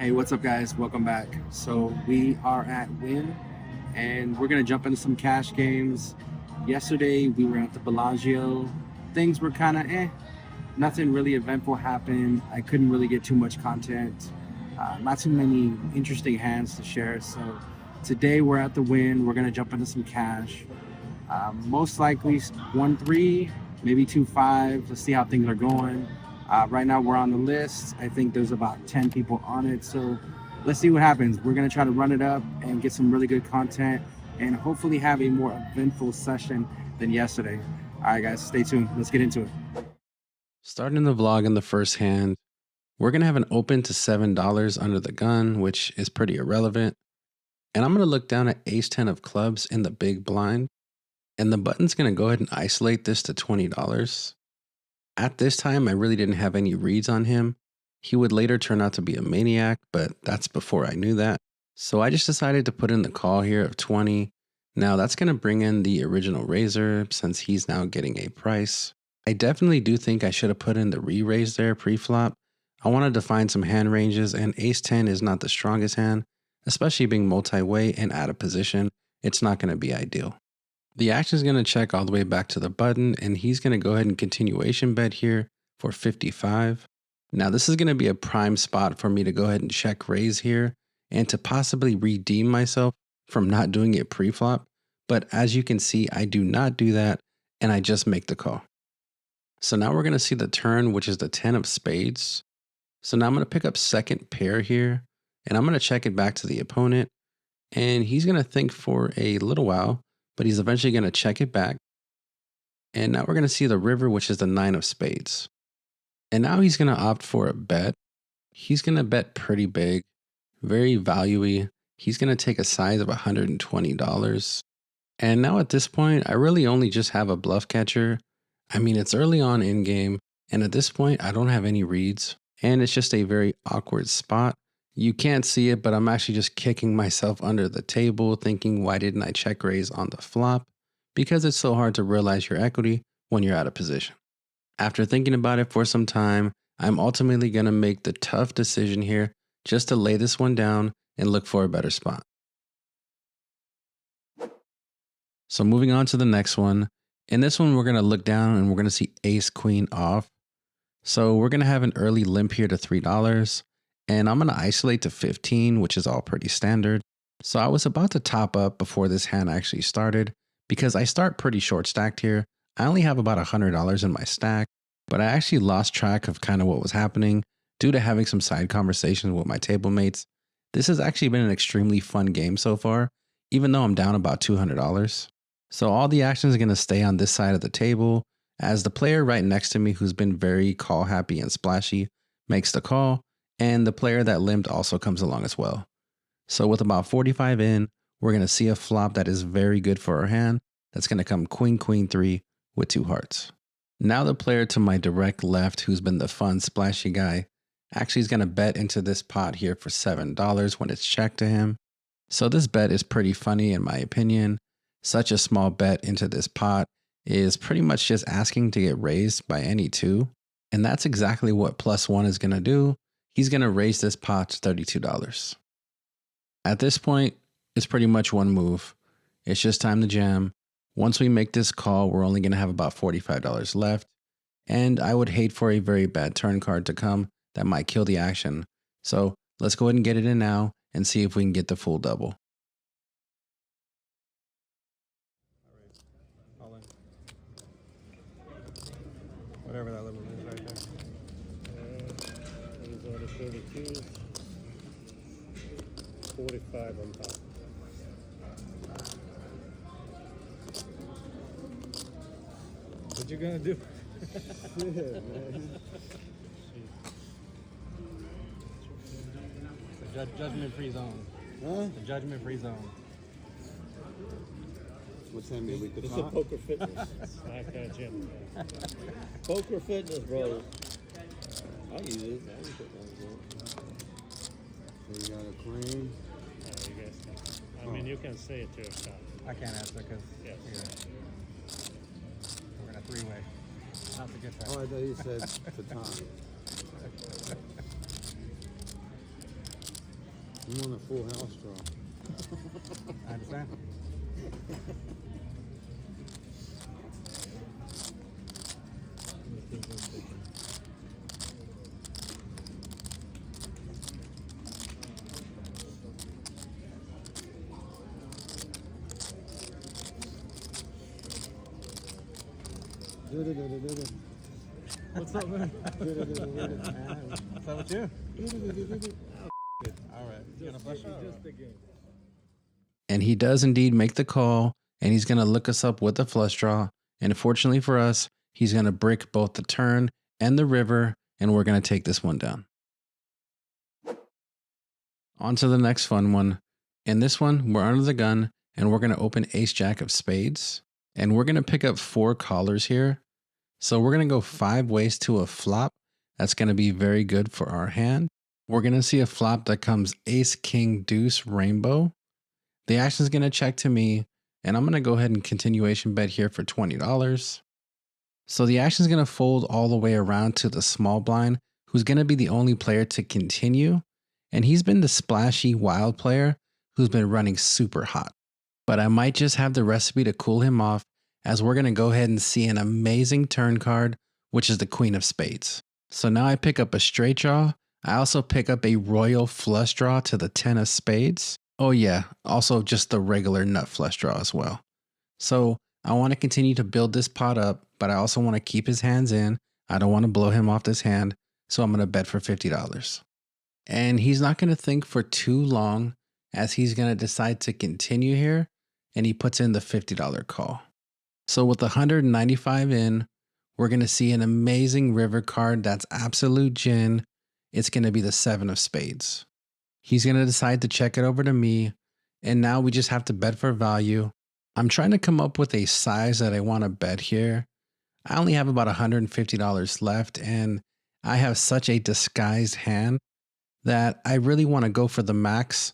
Hey, what's up, guys? Welcome back. So we are at Wynn, and we're gonna jump into some cash games. Yesterday we were at the Bellagio. Things were kind of Nothing really eventful happened. I couldn't really get too much content. Not too many interesting hands to share. So today we're at the Wynn. We're gonna jump into some cash. Most likely 1-3, maybe 2-5. Let's see how things are going. Right now we're on the list. I think there's about 10 people on it. So let's see what happens. We're going to try to run it up and get some really good content and hopefully have a more eventful session than yesterday. All right, guys, stay tuned. Let's get into it. Starting the vlog in the first hand, we're going to have an open to $7 under the gun, which is pretty irrelevant. And I'm going to look down at ace 10 of clubs in the big blind. And the button's going to go ahead and isolate this to $20. At this time, I really didn't have any reads on him. He would later turn out to be a maniac, but that's before I knew that. So I just decided to put in the call here of 20. Now that's going to bring in the original raiser since he's now getting a price. I definitely do think I should have put in the re-raise there pre-flop. I wanted to find some hand ranges, and ace 10 is not the strongest hand, especially being multi-way and out of position. It's not going to be ideal. The action is going to check all the way back to the button, and he's going to go ahead and continuation bet here for 55. Now this is going to be a prime spot for me to go ahead and check raise here and to possibly redeem myself from not doing it pre-flop. But as you can see, I do not do that, and I just make the call. So now we're going to see the turn, which is the 10 of spades. So now I'm going to pick up second pair here, and I'm going to check it back to the opponent, and he's going to think for a little while, but he's eventually going to check it back. And now we're going to see the river, which is the 9 of spades. And now he's going to opt for a bet. He's going to bet pretty big, very value-y. He's going to take a size of $120. And now at this point, I really only just have a bluff catcher. I mean, it's early on in game, and at this point, I don't have any reads, and it's just a very awkward spot. You can't see it, but I'm actually just kicking myself under the table, thinking, why didn't I check raise on the flop? Because it's so hard to realize your equity when you're out of position. After thinking about it for some time, I'm ultimately going to make the tough decision here just to lay this one down and look for a better spot. So moving on to the next one. In this one, we're going to look down and we're going to see ace queen off. So we're going to have an early limp here to $3. And I'm going to isolate to 15, which is all pretty standard. So I was about to top up before this hand actually started because I start pretty short stacked here. I only have about $100 in my stack, but I actually lost track of kind of what was happening due to having some side conversations with my table mates. This has actually been an extremely fun game so far, even though I'm down about $200. So all the action is going to stay on this side of the table as the player right next to me, who's been very call happy and splashy, makes the call. And the player that limped also comes along as well. So with about 45 in, we're going to see a flop that is very good for our hand. That's going to come queen, queen, 3 with 2 hearts. Now the player to my direct left, who's been the fun, splashy guy, actually is going to bet into this pot here for $7 when it's checked to him. So this bet is pretty funny in my opinion. Such a small bet into this pot is pretty much just asking to get raised by any two. And that's exactly what +1 is going to do. He's going to raise this pot to $32. At this point, it's pretty much one move. It's just time to jam. Once we make this call, we're only going to have about $45 left. And I would hate for a very bad turn card to come that might kill the action. So let's go ahead and get it in now and see if we can get the full double. All in. Whatever that limit is right there. These are the 32s. 45 on top. What you gonna do? Yeah, man. It's a judgment-free zone. Huh? The judgment-free zone. What's that mean? This is poker fitness. Like that, Jim. Poker fitness, bro. I use it. I use it as well. So you got a queen. You guys. I mean, you can say it to yourself. I can't answer because Yes. we're in a three-way. Not to get that. Oh, I thought you said to Tom. I'm on a full house draw. I understand. What's up, man? What's up with you? All right. You gonna flush out? And he does indeed make the call, and he's going to look us up with the flush draw. And fortunately for us, he's going to brick both the turn and the river, and we're going to take this one down. On to the next fun one. In this one, we're under the gun, and we're going to open ace jack of spades. And we're going to pick up 4 callers here. So we're going to go 5 ways to a flop. That's going to be very good for our hand. We're going to see a flop that comes ace, king, deuce, rainbow. The action is going to check to me, and I'm going to go ahead and continuation bet here for $20. So the action is going to fold all the way around to the small blind, who's going to be the only player to continue. And he's been the splashy wild player who's been running super hot. But I might just have the recipe to cool him off, as we're going to go ahead and see an amazing turn card, which is the queen of spades. So now I pick up a straight draw. I also pick up a royal flush draw to the 10 of spades. Oh yeah, also just the regular nut flush draw as well. So I want to continue to build this pot up, but I also want to keep his hands in. I don't want to blow him off this hand, so I'm going to bet for $50. And he's not going to think for too long, as he's going to decide to continue here, and he puts in the $50 call. So with 195 in, we're going to see an amazing river card that's absolute gin. It's going to be the 7 of spades. He's going to decide to check it over to me, and now we just have to bet for value. I'm trying to come up with a size that I want to bet here. I only have about $150 left, and I have such a disguised hand that I really want to go for the max,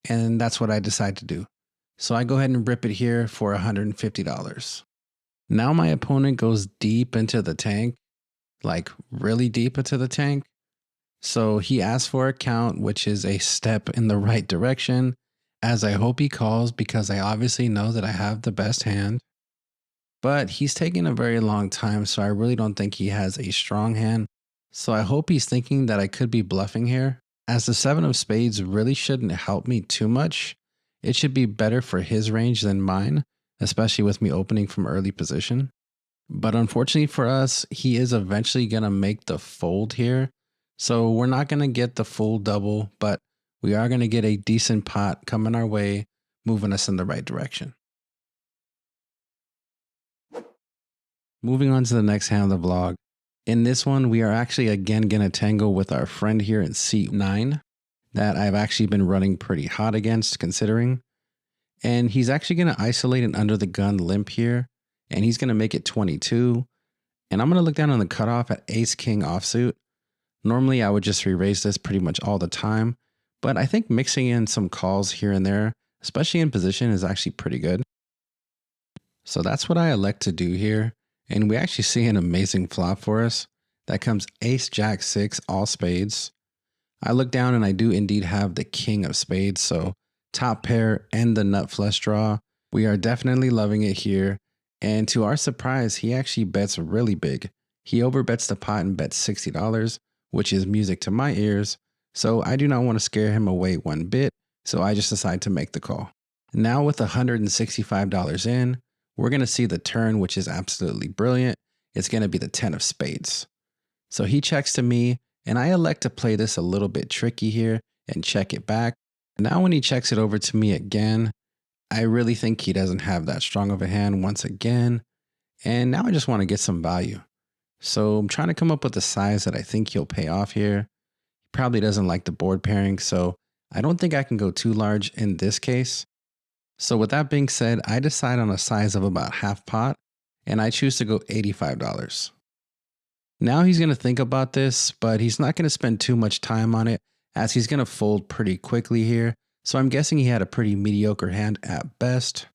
and that's what I decide to do. So I go ahead and rip it here for $150. Now my opponent goes deep into the tank, like really deep into the tank. So he asks for a count, which is a step in the right direction, as I hope he calls because I obviously know that I have the best hand. But he's taking a very long time, so I really don't think he has a strong hand. So I hope he's thinking that I could be bluffing here, as the 7 of spades really shouldn't help me too much. It should be better for his range than mine, especially with me opening from early position. But unfortunately for us, he is eventually going to make the fold here. So we're not going to get the full double, but we are going to get a decent pot coming our way, moving us in the right direction. Moving on to the next hand of the vlog. In this one, we are actually again going to tangle with our friend here in seat 9 that I've actually been running pretty hot against considering. And he's actually going to isolate an under the gun limp here, and he's going to make it 22. And I'm going to look down on the cutoff at ace king offsuit. Normally I would just re-raise this pretty much all the time, but I think mixing in some calls here and there, especially in position, is actually pretty good. So that's what I elect to do here. And we actually see an amazing flop for us. That comes ace jack 6 all spades. I look down and I do indeed have the king of spades, so top pair and the nut flush draw. We are definitely loving it here. And to our surprise, he actually bets really big. He overbets the pot and bets $60, which is music to my ears. So I do not want to scare him away one bit. So I just decide to make the call. Now with $165 in, we're going to see the turn, which is absolutely brilliant. It's going to be the 10 of spades. So he checks to me, and I elect to play this a little bit tricky here and check it back. Now when he checks it over to me again, I really think he doesn't have that strong of a hand once again. And now I just want to get some value. So I'm trying to come up with a size that I think he'll pay off here. He probably doesn't like the board pairing, so I don't think I can go too large in this case. So with that being said, I decide on a size of about half pot, and I choose to go $85. Now he's going to think about this, but he's not going to spend too much time on it, as he's going to fold pretty quickly here. So I'm guessing he had a pretty mediocre hand at best.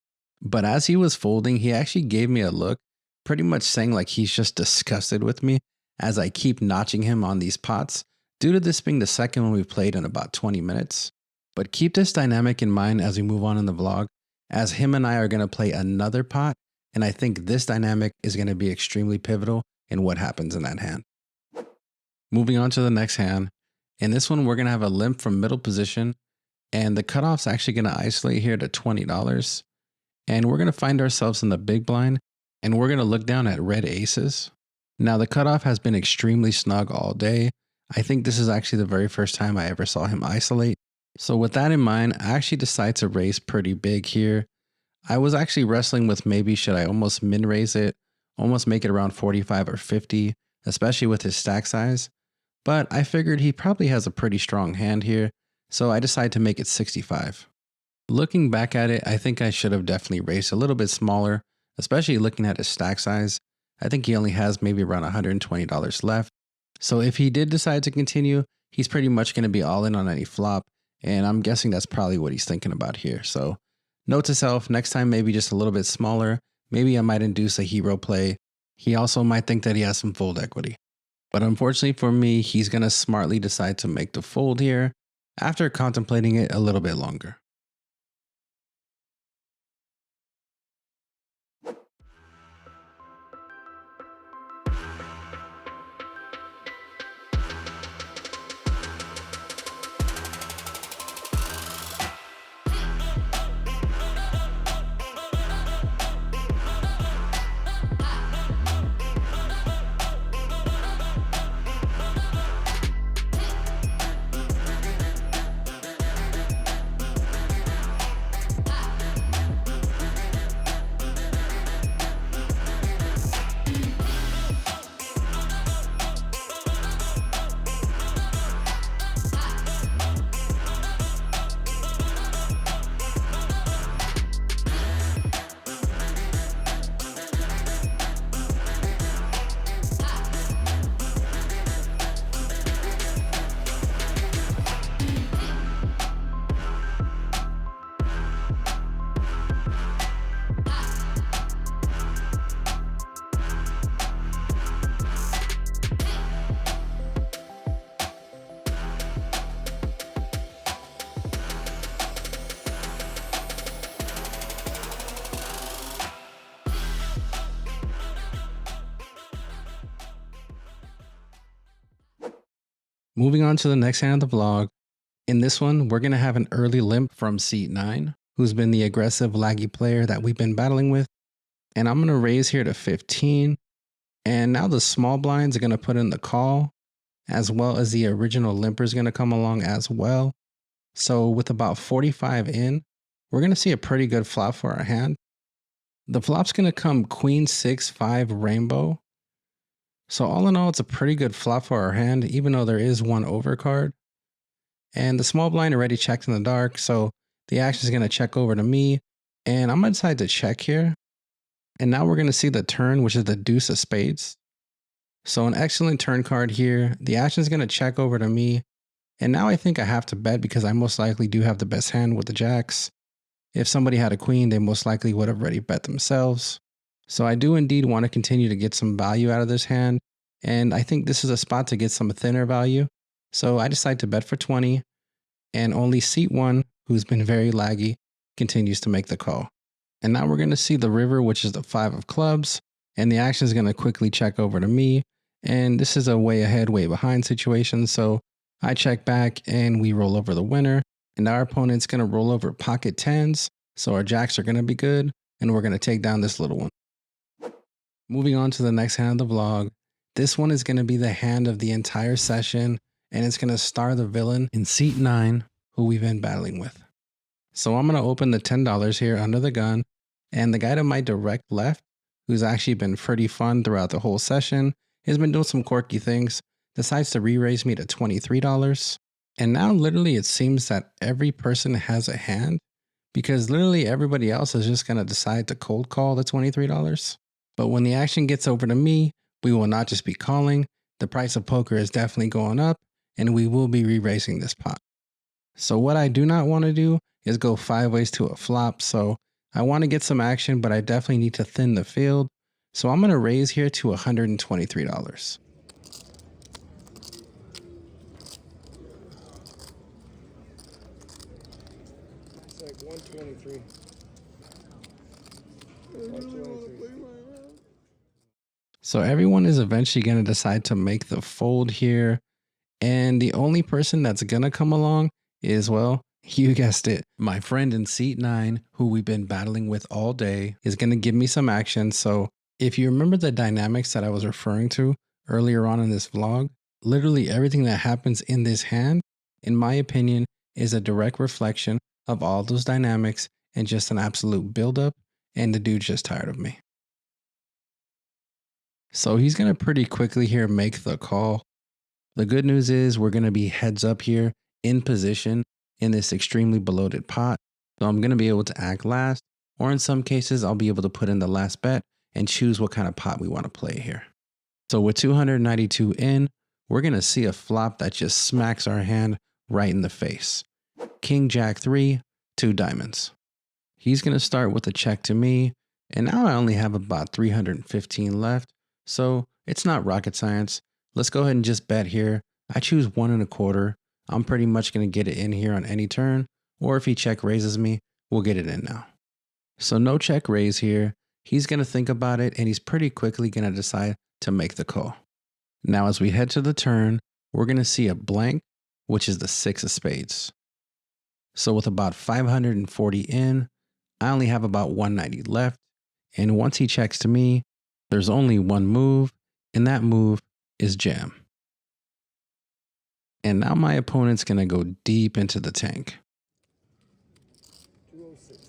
But as he was folding, he actually gave me a look, pretty much saying like he's just disgusted with me as I keep notching him on these pots, due to this being the second one we've played in about 20 minutes. But keep this dynamic in mind as we move on in the vlog, as him and I are going to play another pot, and I think this dynamic is going to be extremely pivotal in what happens in that hand. Moving on to the next hand. In this one, we're going to have a limp from middle position, and the cutoff's actually going to isolate here to $20. And we're going to find ourselves in the big blind, and we're going to look down at red aces. Now, the cutoff has been extremely snug all day. I think this is actually the very first time I ever saw him isolate. So with that in mind, I actually decided to raise pretty big here. I was actually wrestling with maybe should I almost min raise it, almost make it around 45 or 50, especially with his stack size. But I figured he probably has a pretty strong hand here, so I decided to make it 65. Looking back at it, I think I should have definitely raised a little bit smaller, especially looking at his stack size. I think he only has maybe around $120 left. So if he did decide to continue, he's pretty much going to be all in on any flop, and I'm guessing that's probably what he's thinking about here. So note to self, next time maybe just a little bit smaller. Maybe I might induce a hero play. He also might think that he has some fold equity. But unfortunately for me, he's going to smartly decide to make the fold here after contemplating it a little bit longer. Moving on to the next hand of the vlog. In this one, we're going to have an early limp from seat 9, who's been the aggressive laggy player that we've been battling with. And I'm going to raise here to 15. And now the small blinds are going to put in the call, as well as the original limper is going to come along as well. So with about 45 in, we're going to see a pretty good flop for our hand. The flop's going to come queen 6-5 rainbow. So all in all, it's a pretty good flop for our hand, even though there is one overcard. And the small blind already checked in the dark, so the action is going to check over to me. And I'm going to decide to check here. And now we're going to see the turn, which is the deuce of spades. So an excellent turn card here. The action is going to check over to me. And now I think I have to bet because I most likely do have the best hand with the jacks. If somebody had a queen, they most likely would have already bet themselves. So I do indeed want to continue to get some value out of this hand. And I think this is a spot to get some thinner value. So I decide to bet for 20. And only seat 1, who's been very laggy, continues to make the call. And now we're going to see the river, which is the 5 of clubs. And the action is going to quickly check over to me. And this is a way ahead, way behind situation. So I check back and we roll over the winner. And our opponent's going to roll over pocket 10s. So our jacks are going to be good. And we're going to take down this little one. Moving on to the next hand of the vlog. This one is going to be the hand of the entire session. And it's going to star the villain in seat 9, who we've been battling with. So I'm going to open the $10 here under the gun. And the guy to my direct left, who's actually been pretty fun throughout the whole session, has been doing some quirky things, decides to re-raise me to $23. And now literally it seems that every person has a hand, because literally everybody else is just going to decide to cold call the $23. But when the action gets over to me, we will not just be calling. The price of poker is definitely going up, and we will be re-raising this pot. So what I do not want to do is go 5 ways to a flop. So I want to get some action, but I definitely need to thin the field. So I'm going to raise here to $123. 23. So everyone is eventually going to decide to make the fold here. And the only person that's going to come along is, well, you guessed it, my friend in seat 9, who we've been battling with all day, is going to give me some action. So if you remember the dynamics that I was referring to earlier on in this vlog, literally everything that happens in this hand, in my opinion, is a direct reflection of all those dynamics and just an absolute buildup. And the dude's just tired of me. So he's going to pretty quickly here make the call. The good news is we're going to be heads up here in position in this extremely bloated pot. So I'm going to be able to act last, or in some cases, I'll be able to put in the last bet and choose what kind of pot we want to play here. So with 292 in, we're going to see a flop that just smacks our hand right in the face. King, Jack 3, 2 diamonds. He's going to start with a check to me, and now I only have about 315 left, so it's not rocket science. Let's go ahead and just bet here. I choose 1.25. I'm pretty much going to get it in here on any turn, or if he check raises me, we'll get it in now. So no check raise here. He's going to think about it, and he's pretty quickly going to decide to make the call. Now as we head to the turn, we're going to see a blank, which is the 6 of spades. So with about 540 in, I only have about 190 left, and once he checks to me, there's only one move, and that move is jam. And now my opponent's going to go deep into the tank. 206.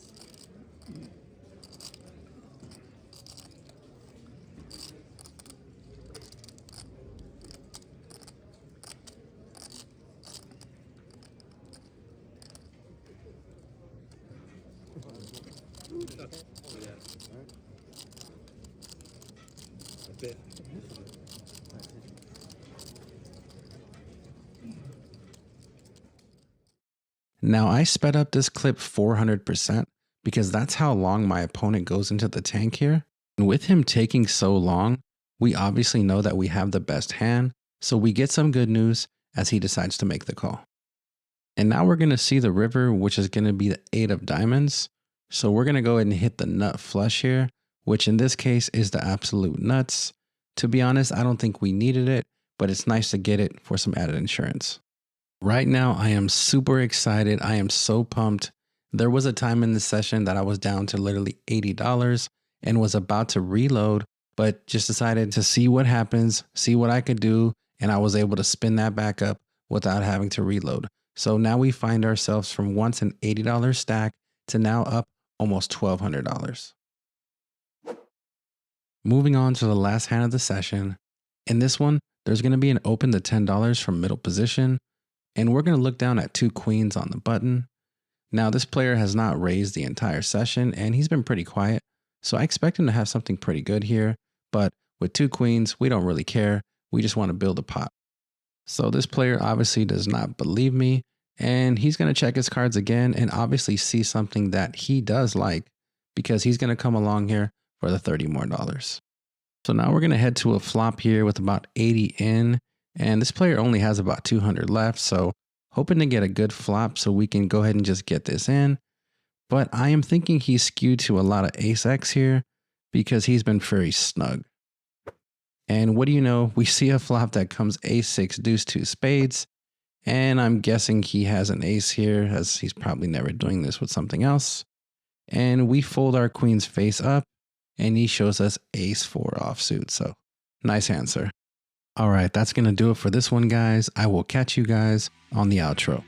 Now I sped up this clip 400% because that's how long my opponent goes into the tank here. And with him taking so long, we obviously know that we have the best hand, so we get some good news as he decides to make the call. And now we're going to see the river, which is going to be the 8 of diamonds. So we're going to go ahead and hit the nut flush here, which in this case is the absolute nuts. To be honest, I don't think we needed it, but it's nice to get it for some added insurance. Right now, I am super excited. I am so pumped. There was a time in this session that I was down to literally $80 and was about to reload, but just decided to see what happens, see what I could do, and I was able to spin that back up without having to reload. So now we find ourselves from once an $80 stack to now up almost $1,200. Moving on to the last hand of the session. In this one, there's going to be an open to $10 from middle position, and we're going to look down at 2 queens on the button. Now this player has not raised the entire session and he's been pretty quiet, so I expect him to have something pretty good here, but with 2 queens, we don't really care. We just want to build a pot. So this player obviously does not believe me, and he's going to check his cards again and obviously see something that he does like, because he's going to come along here for the $30 more. So now we're going to head to a flop here with about 80 in, and this player only has about 200 left, so hoping to get a good flop so we can go ahead and just get this in. But I am thinking he's skewed to a lot of ace-x here because he's been very snug. And what do you know, we see a flop that comes ace-6 deuce 2 spades, and I'm guessing he has an ace here as he's probably never doing this with something else. And we fold our queen's face up and he shows us ace 4 offsuit, so nice hand, sir. All right, that's going to do it for this one, guys. I will catch you guys on the outro.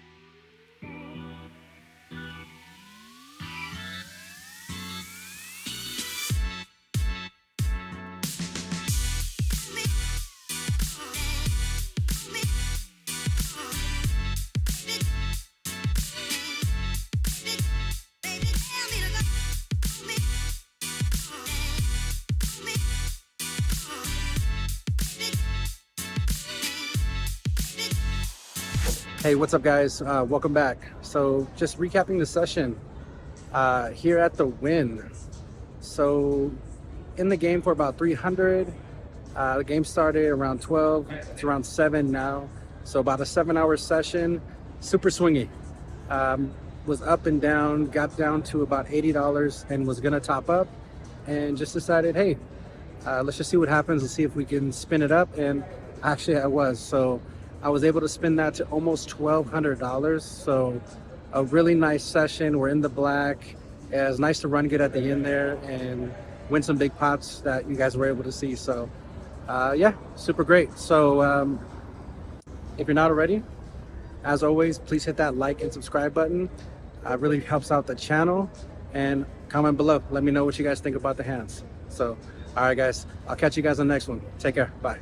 Hey, what's up, guys? Welcome back. So just recapping the session here at the Wynn. So in the game for about 300. The game started around 12. It's around 7 now. So about a 7-hour session. Super swingy. was up and down, got down to about $80 and was gonna top up, and just decided, hey, let's just see what happens and see if we can spin it up. And actually I was. So I was able to spin that to almost $1,200. So a really nice session. We're in the black. It was nice to run good at the end there and win some big pots that you guys were able to see. So yeah, super great. So if you're not already, as always, please hit that like and subscribe button. Really helps out the channel. And comment below. Let me know what you guys think about the hands. So, all right, guys. I'll catch you guys on the next one. Take care. Bye.